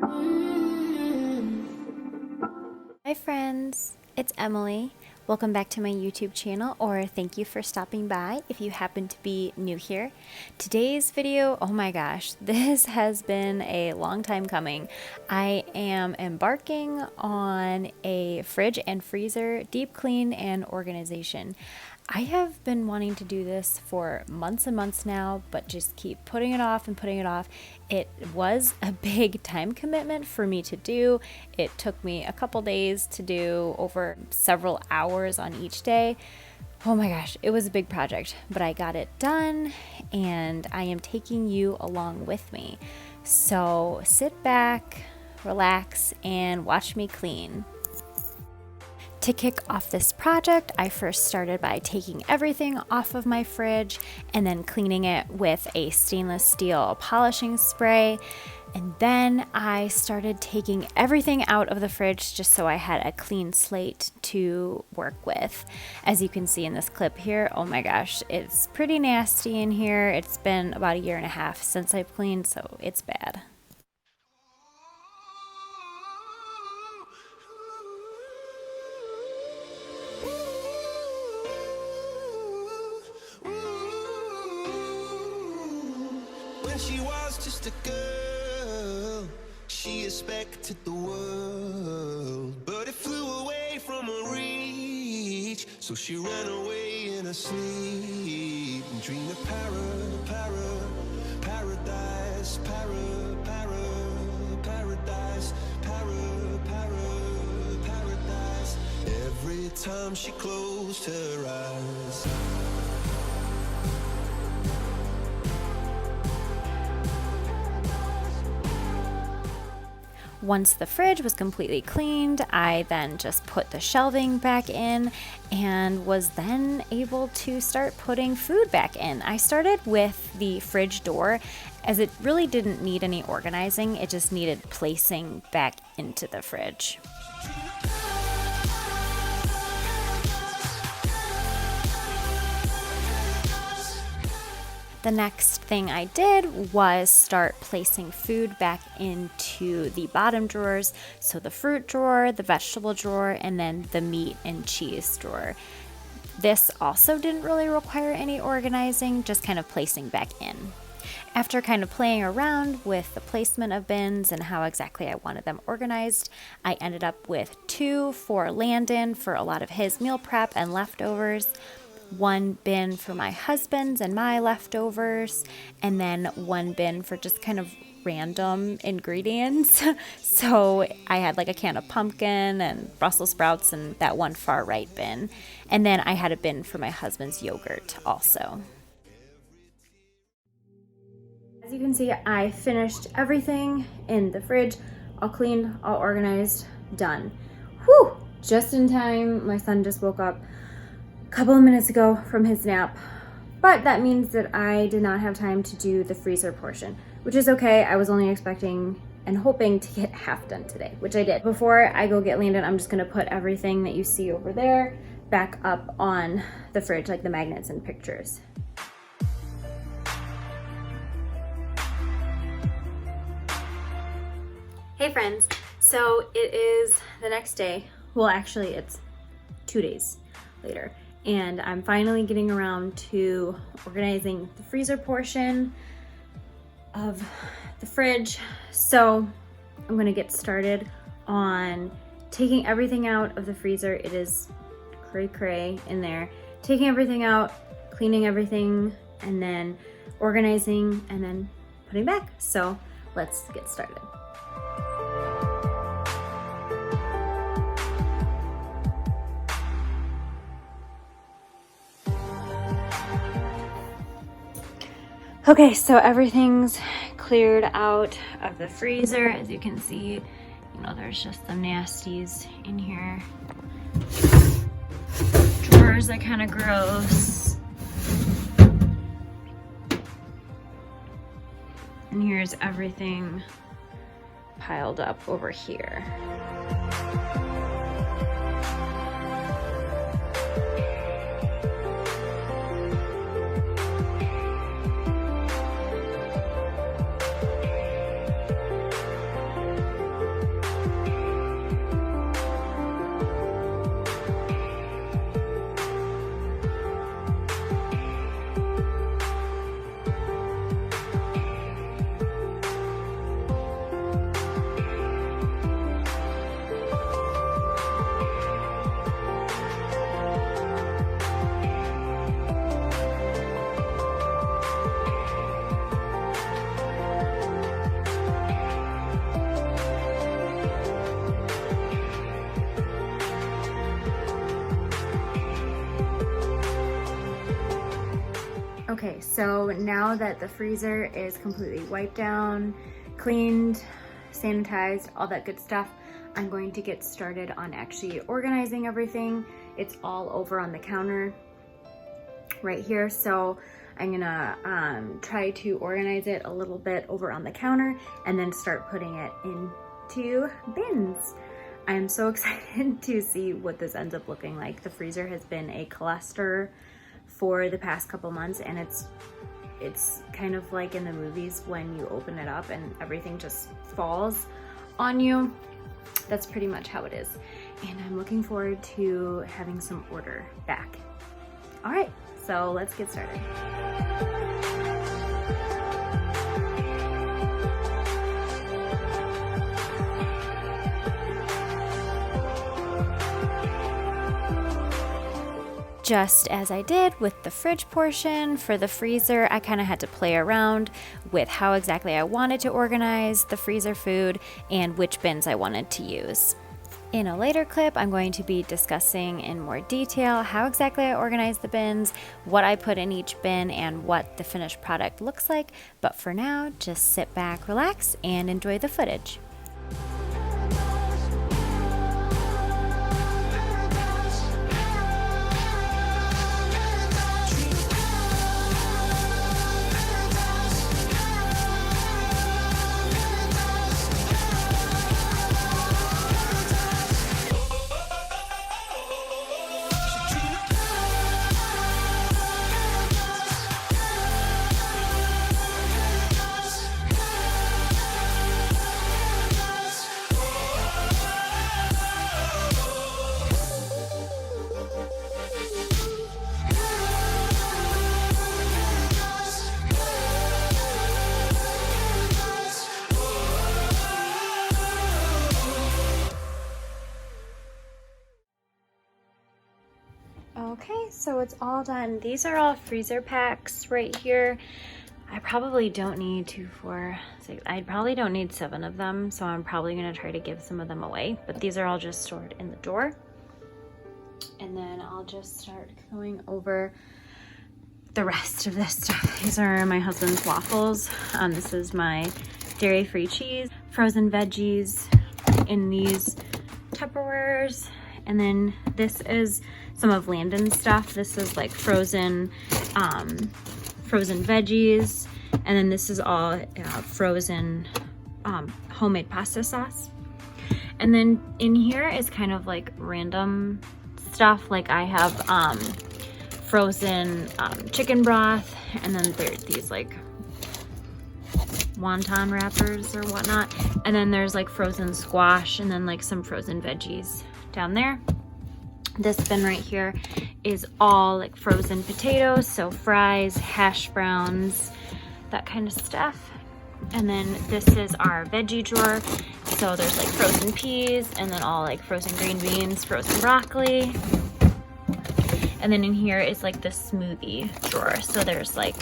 Hi friends, it's Emily. Welcome back to my YouTube channel, or thank you for stopping by if you happen to be new here. Today's video, oh my gosh, this has been a long time coming. I am embarking on a fridge and freezer deep clean and organization. I have been wanting to do this for months and months now, but just keep putting it off and putting it off. It was a big time commitment for me to do. It took me a couple days to do, over several hours on each day. Oh my gosh, it was a big project, but I got it done and I am taking you along with me. So sit back, relax, and watch me clean. To kick off this project, I first started by taking everything off of my fridge and then cleaning it with a stainless steel polishing spray. And then I started taking everything out of the fridge just so I had a clean slate to work with. As you can see in this clip here, oh my gosh, it's pretty nasty in here. It's been about 1.5 years since I've cleaned, so it's bad. When she was just a girl, she expected the world, but it flew away from her reach. So she ran away in her sleep and dreamed of paradise, paradise. Every time she closed her eyes. Once the fridge was completely cleaned, I then just put the shelving back in and was then able to start putting food back in. I started with the fridge door as it really didn't need any organizing, it just needed placing back into the fridge. The next thing I did was start placing food back into the bottom drawers. So the fruit drawer, the vegetable drawer, and then the meat and cheese drawer. This also didn't really require any organizing, just kind of placing back in. After kind of playing around with the placement of bins and how exactly I wanted them organized, I ended up with 2 for Landon for a lot of his meal prep and leftovers, 1 bin for my husband's and my leftovers, and then 1 bin for just kind of random ingredients. So I had like a can of pumpkin and Brussels sprouts and that one far right bin. And then I had a bin for my husband's yogurt also. As you can see, I finished everything in the fridge, all cleaned, all organized, done. Whew! Just in time. My son just woke up couple of minutes ago from his nap, but that means that I did not have time to do the freezer portion, which is okay. I was only expecting and hoping to get half done today, which I did. Before I go get Landon, I'm just gonna put everything that you see over there back up on the fridge, like the magnets and pictures. Hey friends, so it is the next day. Well, actually it's 2 days later. And I'm finally getting around to organizing the freezer portion of the fridge. So I'm gonna get started on taking everything out of the freezer. It is cray in there. Taking everything out, cleaning everything, and then organizing, and then putting back. So let's get started. Okay, so everything's cleared out of the freezer. As you can see, there's just some nasties in here. Drawers are kind of gross. And here's everything piled up over here. Okay, so now that the freezer is completely wiped down, cleaned, sanitized, all that good stuff, I'm going to get started on actually organizing everything. It's all over on the counter right here, so I'm gonna try to organize it a little bit over on the counter and then start putting it into bins. I'm so excited to see what this ends up looking like. The freezer has been a cluster for the past couple months, and it's kind of like in the movies when you open it up and everything just falls on you. That's pretty much how it is. And I'm looking forward to having some order back. All right, so let's get started. Just as I did with the fridge portion, for the freezer, I kind of had to play around with how exactly I wanted to organize the freezer food and which bins I wanted to use. In a later clip, I'm going to be discussing in more detail how exactly I organize the bins, what I put in each bin, and what the finished product looks like. But for now, just sit back, relax, and enjoy the footage. Okay, so it's all done. These are all freezer packs right here. I probably don't need 2, 4, 6, I probably don't need 7 of them, so I'm probably gonna try to give some of them away, but these are all just stored in the door. And then I'll just start going over the rest of this stuff. These are my husband's waffles. This is my dairy-free cheese, frozen veggies in these Tupperwares. And then this is some of Landon's stuff. This is like frozen veggies. And then this is all frozen homemade pasta sauce. And then in here is kind of like random stuff. Like I have frozen chicken broth, and then there's these like wonton wrappers or whatnot. And then there's like frozen squash, and then like some frozen veggies down there. This bin right here is all like frozen potatoes, so fries, hash browns, that kind of stuff. And then this is our veggie drawer, so there's like frozen peas, and then all like frozen green beans, frozen broccoli. And then in here is like the smoothie drawer, so there's like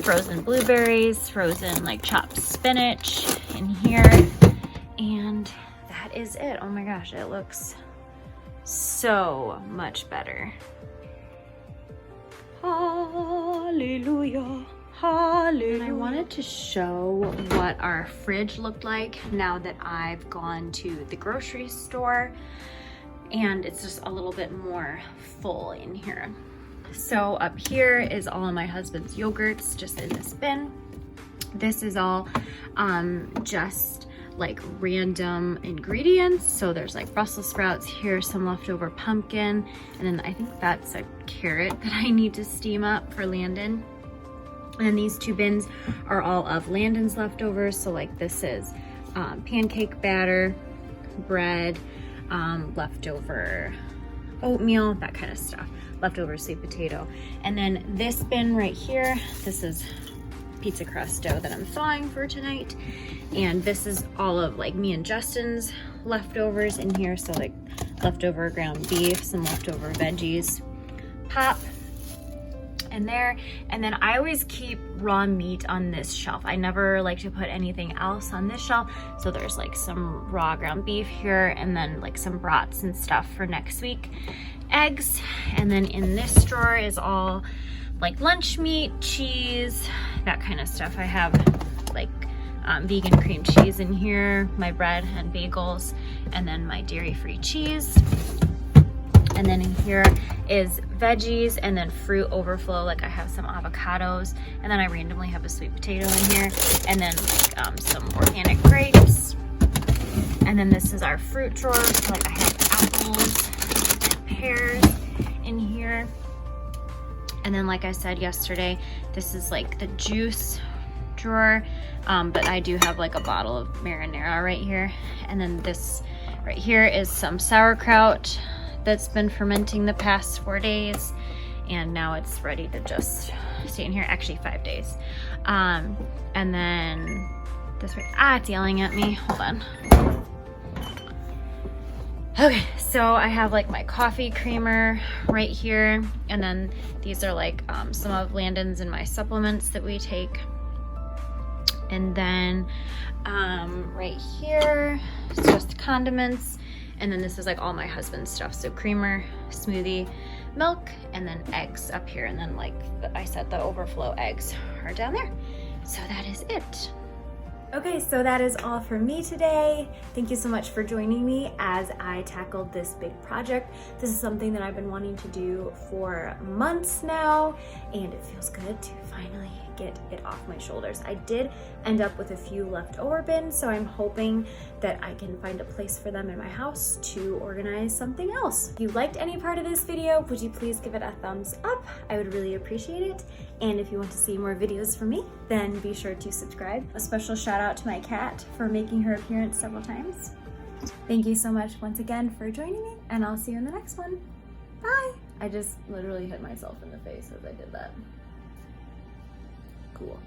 frozen blueberries, frozen like chopped spinach in here, and that is it. Oh my gosh, it looks so much better. Hallelujah, hallelujah. And I wanted to show what our fridge looked like now that I've gone to the grocery store, and it's just a little bit more full in here. So up here is all of my husband's yogurts just in this bin. This is all just like random ingredients. So there's like Brussels sprouts here, some leftover pumpkin, and then I think that's a carrot that I need to steam up for Landon. And then these 2 bins are all of Landon's leftovers. So like this is pancake batter, bread, leftover oatmeal, that kind of stuff, leftover sweet potato. And then this bin right here, this is pizza crust dough that I'm thawing for tonight. And this is all of like me and Justin's leftovers in here. So like leftover ground beef, some leftover veggies, pop in there. And then I always keep raw meat on this shelf. I never like to put anything else on this shelf. So there's like some raw ground beef here, and then like some brats and stuff for next week, eggs. And then in this drawer is all like lunch meat, cheese, that kind of stuff. I have like vegan cream cheese in here, my bread and bagels, and then my dairy-free cheese. And then in here is veggies and then fruit overflow. Like I have some avocados, and then I randomly have a sweet potato in here, and then like, some organic grapes. And then this is our fruit drawer. So like I have apples and pears in here. And then like I said yesterday, this is like the juice drawer. But I do have like a bottle of marinara right here. And then this right here is some sauerkraut that's been fermenting the past 4 days, and now it's ready to just stay in here. Actually 5 days. And then this right, it's yelling at me, hold on. Okay, so I have like my coffee creamer right here, and then these are like some of Landon's and my supplements that we take. And then right here, it's just condiments. And then this is like all my husband's stuff. So creamer, smoothie, milk, and then eggs up here. And then like I said, the overflow eggs are down there. So that is it. Okay, so that is all for me today. Thank you so much for joining me as I tackled this big project. This is something that I've been wanting to do for months now, and it feels good to finally get it off my shoulders. I did end up with a few leftover bins, so I'm hoping that I can find a place for them in my house to organize something else. If you liked any part of this video, would you please give it a thumbs up? I would really appreciate it. And if you want to see more videos from me, then be sure to subscribe. A special shout out to my cat for making her appearance several times. Thank you so much once again for joining me, and I'll see you in the next one. Bye! I just literally hit myself in the face as I did that. Cool.